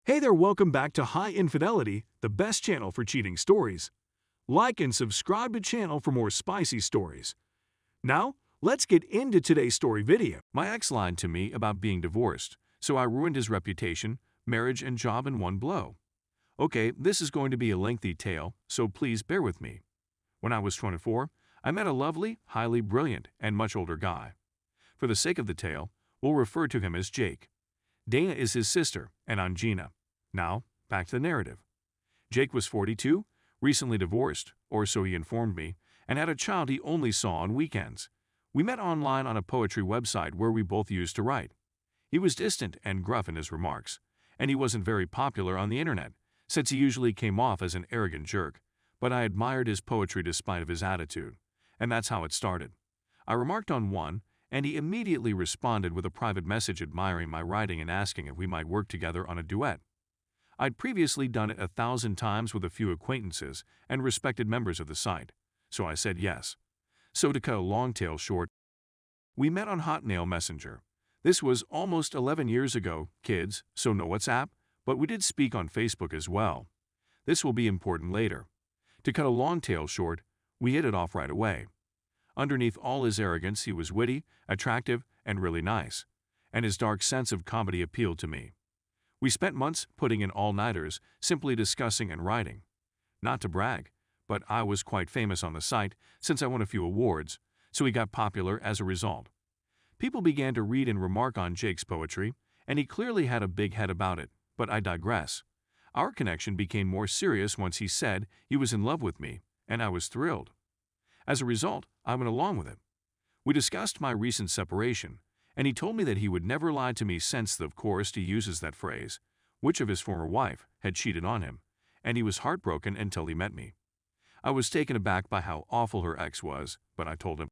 Hey there, welcome back to High Infidelity, the best channel for cheating stories. Like and subscribe to channel for more spicy stories. Now, let's get into today's story video. My ex lied to me about being divorced, so I ruined his reputation, marriage, and job in one blow. Okay, this is going to be a lengthy tale, so please bear with me. When I was 24, I met a lovely, highly brilliant, and much older guy. For the sake of the tale, we'll refer to him as Jake. Dana is his sister, and I'm Gina. Now, back to the narrative. Jake was 42, recently divorced, or so he informed me, and had a child he only saw on weekends. We met online on a poetry website where we both used to write. He was distant and gruff in his remarks, and he wasn't very popular on the internet, since he usually came off as an arrogant jerk, but I admired his poetry despite of his attitude, and that's how it started. I remarked on one, and he immediately responded with a private message admiring my writing and asking if we might work together on a duet. I'd previously done it 1,000 times with a few acquaintances and respected members of the site, so I said yes. So to cut a long tale short, we met on Hotmail Messenger. This was almost 11 years ago, kids, so no WhatsApp, but we did speak on Facebook as well. This will be important later. To cut a long tale short, we hit it off right away. Underneath all his arrogance, he was witty, attractive, and really nice, and his dark sense of comedy appealed to me. We spent months putting in all-nighters, simply discussing and writing. Not to brag, but I was quite famous on the site since I won a few awards, so he got popular as a result. People began to read and remark on Jake's poetry, and he clearly had a big head about it, but I digress. Our connection became more serious once he said he was in love with me, and I was thrilled. As a result, I went along with it. We discussed my recent separation, and he told me that he would never lie to me since, of course, he uses that phrase, which of his former wife had cheated on him, and he was heartbroken until he met me. I was taken aback by how awful her ex was, but I told him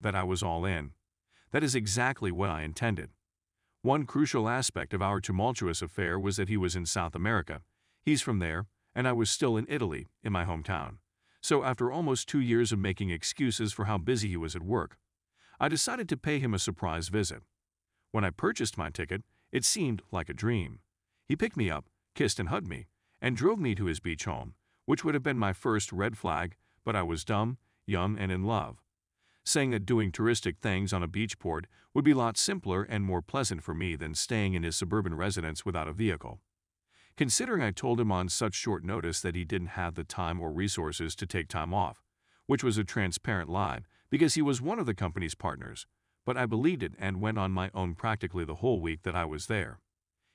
that I was all in. That is exactly what I intended. One crucial aspect of our tumultuous affair was that he was in South America. He's from there, and I was still in Italy, in my hometown. So after almost 2 years of making excuses for how busy he was at work, I decided to pay him a surprise visit. When I purchased my ticket, it seemed like a dream. He picked me up, kissed and hugged me, and drove me to his beach home, which would have been my first red flag, but I was dumb, young, and in love. Saying that doing touristic things on a beach port would be a lot simpler and more pleasant for me than staying in his suburban residence without a vehicle. Considering I told him on such short notice that he didn't have the time or resources to take time off, which was a transparent lie because he was one of the company's partners, but I believed it and went on my own practically the whole week that I was there.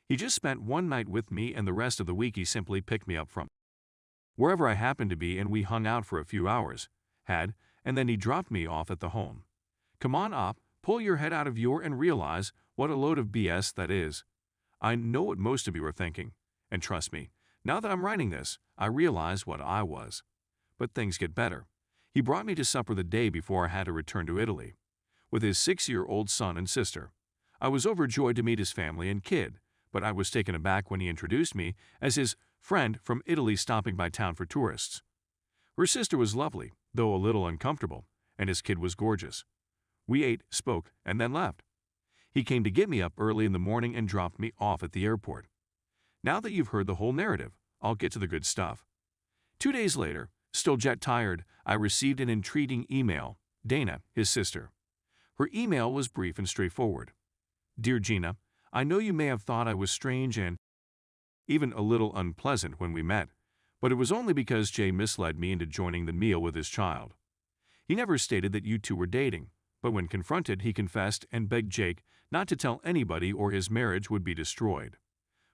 He just spent one night with me, and the rest of the week he simply picked me up from wherever I happened to be, and we hung out for a few hours, and then he dropped me off at the home. Come on up, pull your head out of your and realize what a load of BS that is. I know what most of you are thinking, and trust me, now that I'm writing this, I realize what I was. But things get better. He brought me to supper the day before I had to return to Italy, with his 6-year-old son and sister. I was overjoyed to meet his family and kid, but I was taken aback when he introduced me as his friend from Italy stopping by town for tourists. Her sister was lovely, though a little uncomfortable, and his kid was gorgeous. We ate, spoke, and then left. He came to get me up early in the morning and dropped me off at the airport. Now that you've heard the whole narrative, I'll get to the good stuff. 2 days later, still jet-tired, I received an intriguing email. Dana, his sister. Her email was brief and straightforward. Dear Gina, I know you may have thought I was strange and even a little unpleasant when we met, but it was only because Jay misled me into joining the meal with his child. He never stated that you two were dating, but when confronted, he confessed and begged Jake not to tell anybody or his marriage would be destroyed.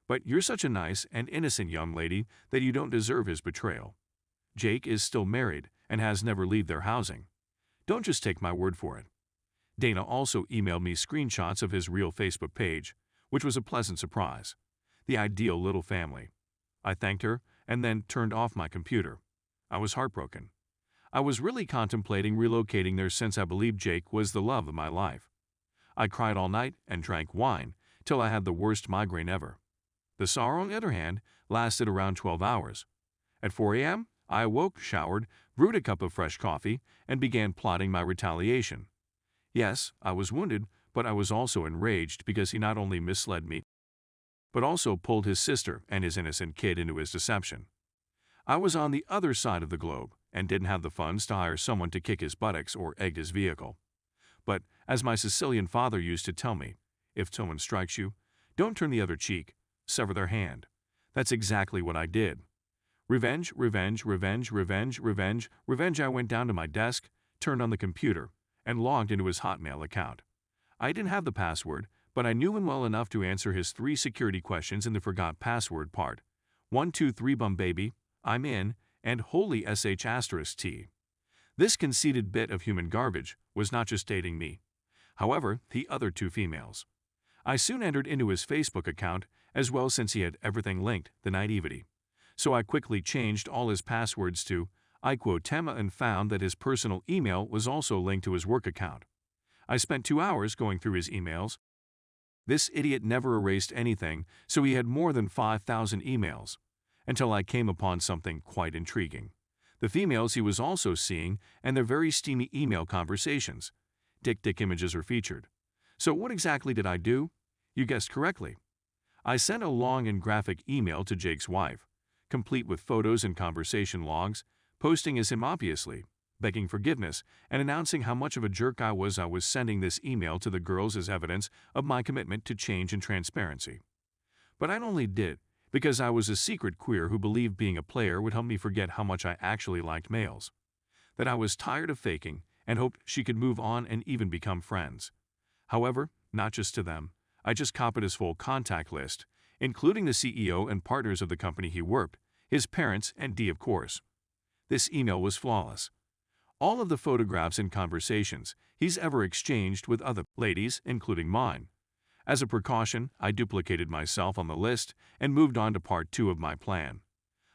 But you're such a nice and innocent young lady that you don't deserve his betrayal. Jake is still married and has never left their housing. Don't just take my word for it. Dana also emailed me screenshots of his real Facebook page, which was a pleasant surprise. The ideal little family. I thanked her and then turned off my computer. I was heartbroken. I was really contemplating relocating there since I believed Jake was the love of my life. I cried all night and drank wine till I had the worst migraine ever. The sorrow, on the other hand, lasted around 12 hours. At 4 a.m., I awoke, showered, brewed a cup of fresh coffee, and began plotting my retaliation. Yes, I was wounded, but I was also enraged because he not only misled me, but also pulled his sister and his innocent kid into his deception. I was on the other side of the globe and didn't have the funds to hire someone to kick his buttocks or egg his vehicle. But, as my Sicilian father used to tell me, if someone strikes you, don't turn the other cheek, sever their hand. That's exactly what I did. Revenge, revenge, revenge, revenge, revenge, revenge. I went down to my desk, turned on the computer, and logged into his Hotmail account. I didn't have the password, but I knew him well enough to answer his 3 security questions in the forgot password part. 1, 2, 3 bum baby, I'm in, and holy sh*t. This conceited bit of human garbage was not just dating me. However, the other 2 females. I soon entered into his Facebook account as well since he had everything linked, the naivety. So I quickly changed all his passwords to I quote Tema and found that his personal email was also linked to his work account. I spent 2 hours going through his emails. This idiot never erased anything, so he had more than 5,000 emails. Until I came upon something quite intriguing. The females he was also seeing and their very steamy email conversations. Dick images are featured. So what exactly did I do? You guessed correctly. I sent a long and graphic email to Jake's wife, complete with photos and conversation logs, posting as him obviously, begging forgiveness, and announcing how much of a jerk I was sending this email to the girls as evidence of my commitment to change and transparency. But I only did because I was a secret queer who believed being a player would help me forget how much I actually liked males. That I was tired of faking and hoped she could move on and even become friends. However, not just to them, I just copied his full contact list, including the CEO and partners of the company he worked, his parents, and D of course. This email was flawless. All of the photographs and conversations he's ever exchanged with other ladies, including mine. As a precaution, I duplicated myself on the list and moved on to part 2 of my plan.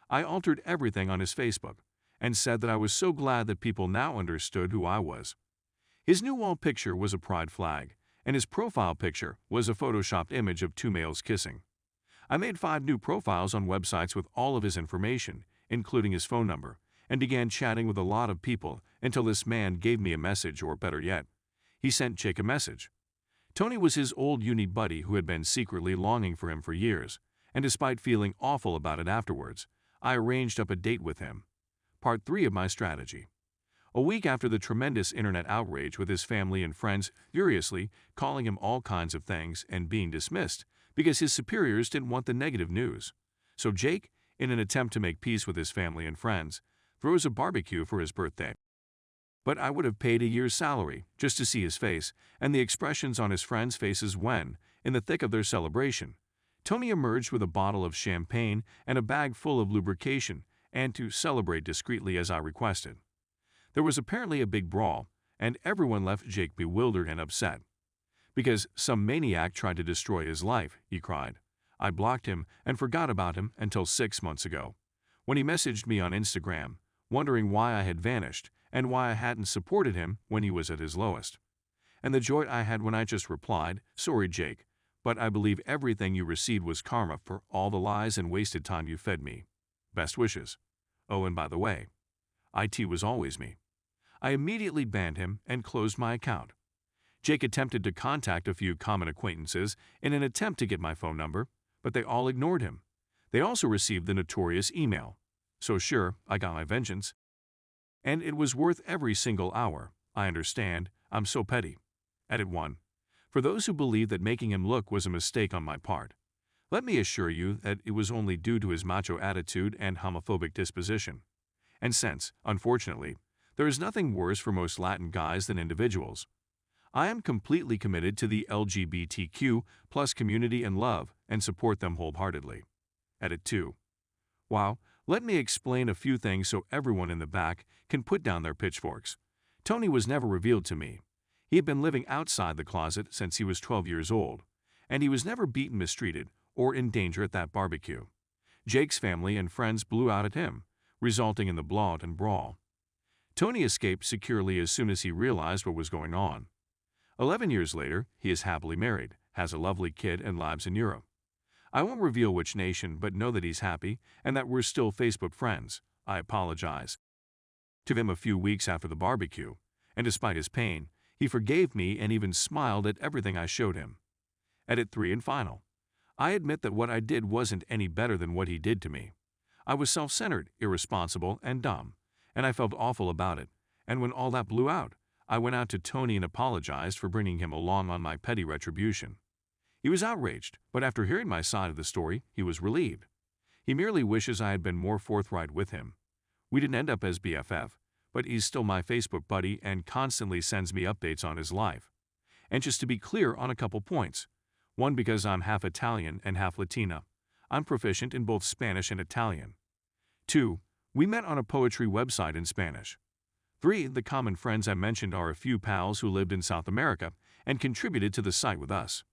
I altered everything on his Facebook and said that I was so glad that people now understood who I was. His new wall picture was a pride flag, and his profile picture was a photoshopped image of 2 males kissing. I made 5 new profiles on websites with all of his information, including his phone number, and began chatting with a lot of people until this man gave me a message, or better yet, he sent Jake a message. Tony was his old uni buddy who had been secretly longing for him for years, and despite feeling awful about it afterwards, I arranged up a date with him. Part 3 of my strategy. A week after the tremendous internet outrage with his family and friends furiously calling him all kinds of things and being dismissed because his superiors didn't want the negative news. So Jake, in an attempt to make peace with his family and friends, throws a barbecue for his birthday. But I would have paid a year's salary just to see his face and the expressions on his friends' faces when, in the thick of their celebration, Tony emerged with a bottle of champagne and a bag full of lubrication and to celebrate discreetly as I requested. There was apparently a big brawl, and everyone left Jake bewildered and upset. Because some maniac tried to destroy his life, he cried. I blocked him and forgot about him until 6 months ago, when he messaged me on Instagram, wondering why I had vanished and why I hadn't supported him when he was at his lowest. And the joy I had when I just replied, sorry Jake, but I believe everything you received was karma for all the lies and wasted time you fed me. Best wishes. Oh, and by the way, IT was always me. I immediately banned him and closed my account. Jake attempted to contact a few common acquaintances in an attempt to get my phone number, but they all ignored him. They also received the notorious email. So sure, I got my vengeance. And it was worth every single hour. I understand, I'm so petty. Edit 1. For those who believe that making him look was a mistake on my part, let me assure you that it was only due to his macho attitude and homophobic disposition. And since, unfortunately, there is nothing worse for most Latin guys than individuals, I am completely committed to the LGBTQ+ community and love and support them wholeheartedly. Edit 2. Wow, let me explain a few things so everyone in the back can put down their pitchforks. Tony was never revealed to me. He had been living outside the closet since he was 12 years old, and he was never beaten, mistreated, or in danger at that barbecue. Jake's family and friends blew out at him, resulting in the blowout and brawl. Tony escaped securely as soon as he realized what was going on. 11 years later, he is happily married, has a lovely kid, and lives in Europe. I won't reveal which nation, but know that he's happy and that we're still Facebook friends. I apologize to him a few weeks after the barbecue, and despite his pain, he forgave me and even smiled at everything I showed him. Edit 3 and final. I admit that what I did wasn't any better than what he did to me. I was self-centered, irresponsible, and dumb, and I felt awful about it. And when all that blew out, I went out to Tony and apologized for bringing him along on my petty retribution. He was outraged, but after hearing my side of the story, he was relieved. He merely wishes I had been more forthright with him. We didn't end up as BFF, but he's still my Facebook buddy and constantly sends me updates on his life. And just to be clear on a couple points. 1, because I'm half Italian and half Latina. I'm proficient in both Spanish and Italian. 2, we met on a poetry website in Spanish. 3, the common friends I mentioned are a few pals who lived in South America and contributed to the site with us.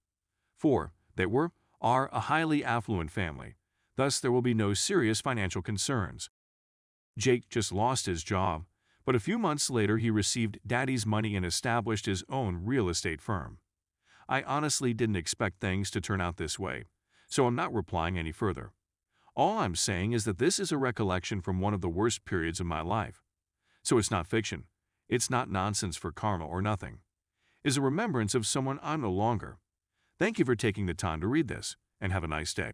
4, they are a highly affluent family. Thus, there will be no serious financial concerns. Jake just lost his job, but a few months later he received daddy's money and established his own real estate firm. I honestly didn't expect things to turn out this way, so I'm not replying any further. All I'm saying is that this is a recollection from one of the worst periods of my life. So it's not fiction. It's not nonsense for karma or nothing. It's a remembrance of someone I'm no longer. Thank you for taking the time to read this, and have a nice day.